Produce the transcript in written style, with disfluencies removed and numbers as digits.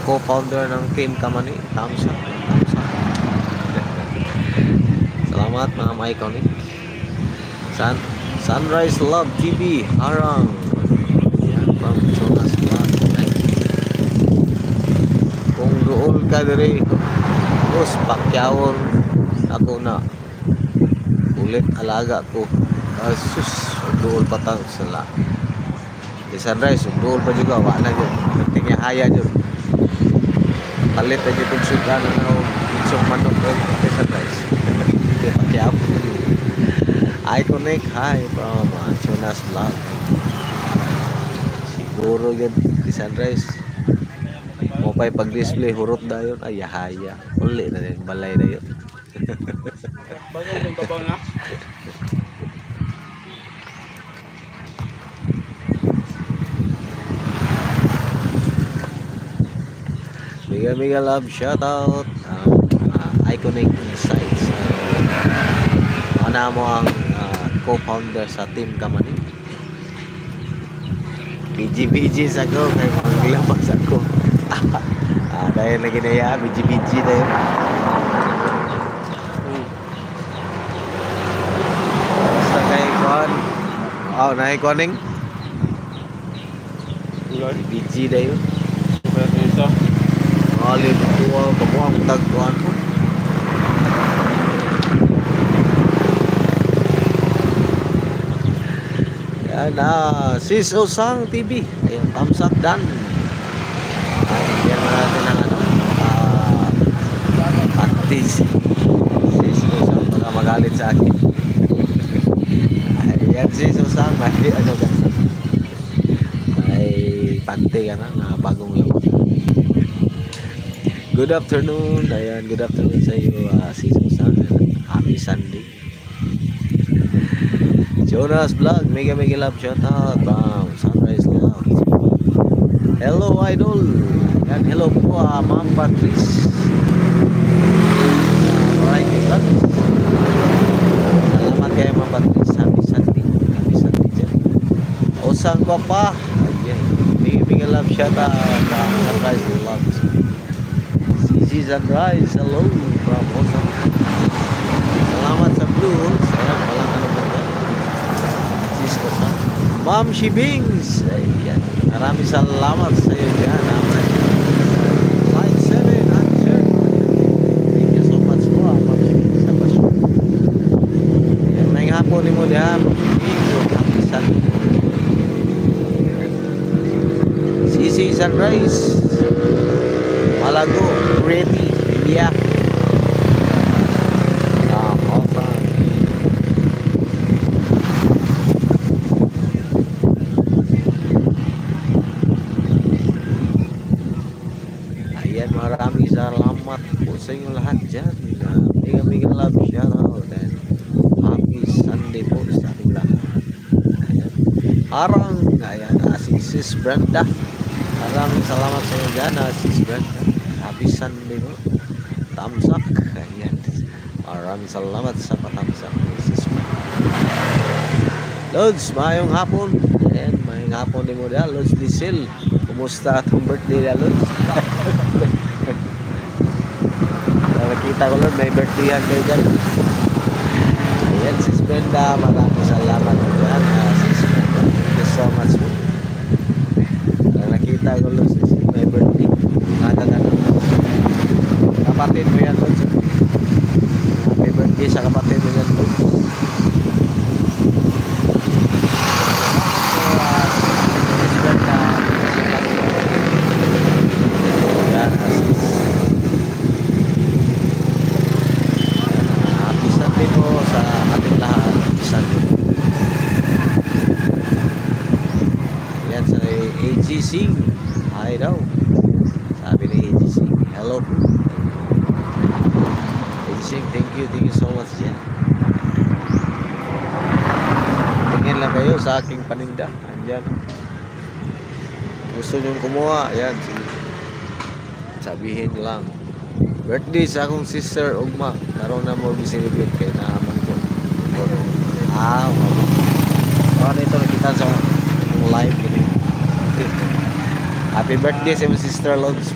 co-founder ng Team Kamani. Thumbs up. Thumbs up. Salamat mga ma-iconic. Sunrise Love TV Harang. Yan from Jonas Vlog. Kung dool ka diri, tapos pakyawon ako na ulit alaga ko. Asus, dool pa tayo sala. Di Sunrise, dool pa juga, wala yun. Tingnya haya yun. Palit na yun kung suga na na isang manok ko di Sunrise. Di pakyawon. Iconic, hi from Jonas Vlog. Siguro yun di Sunrise. Mo pa'y pag-display, hurot na yun. Ay, haya. Uli na yun, balay na yun. Bagal ng babaw na. Mega love shoutout. Iconic Insights. Ano mo ang co-founder sa Team Kamani? BG sa ko, may panglabas ako. Dahil na ginaya, BG dahil. Basta kayo kon. Naikoning? BG dahil. Pwede ito. Alin tua kabuang tagpuan ko. Yan Sis Osang TV. Ayan, thumbs up dan. Ayan natin ang pantis. Sis Osang baka magalit sa akin. Ayan Sis Osang, may ano ka. May panty ka na bagong laman. Good afternoon. Ayan, good afternoon sa iyo, Sis Osang. Happy Sunday. Jonas Vlog, mega love shoutout from Sunrise Love. Hello Idol. Yan, hello po Ma'am Patrice. Alright, vlog. Salamat kayo Ma'am Patrice. Happy Sunday. Happy Sunday dyan. Osang ko pa. Ayan, mega love shoutout from Sunrise Love. CC Sunrise, hello from Osang. Salamat sa blue. Ayan, walang ano ba dyan. Ma'am Shibings, ayan. Maraming salamat sa iyo dyan. Line 7 answer. Thank you so much po Ma'am Shibings sa pasyon. Ayan, may hapon ni mo dyan. Happy Sunday. CC Sunrise Malago, ready, yeah. Maraming salamat po sa inyo lahat dyan. Mega love shoutout and happy Sunday po sa ating lahat. Ayan. Harang, ayan, si Sis Brenda. Maraming salamat sa inyo dyan, Sis Brenda. Happy Sunday po. Thumbs up. Ayan. Maraming salamat sa patamsak ni Sis Brenda. Lods, mayong hapon. Ayan, mayong hapon din mo dyan. Lods Lisil. Kumusta itong birthday na, Lods? Nakita ko lang, may birthday yan kayo dyan. Ayan, Sis Brenda, maraming salamat po dyan. Sis Brenda, thank you so much po. Nakita ko lang, Sis, may birthday. Kapatid mo yan, Lods. May birthday sa kapatid mo yan, Lods. Sis Brenda, yan, Sis. Sa ating lahat Sunday. Yan sa AGC. Hi daw. Sabi ni AGC. Hello. AGC, thank you so much yan. Tingin lang kayo sa aking paninda. Andyan. Gusto nyo kumuha. Yan. Sabihin lang. Birthday sa akong sister Ugma. Naroon na mo celebrate kay naman ko. Ano ito nakita sa live. Happy birthday sa my sister Lods.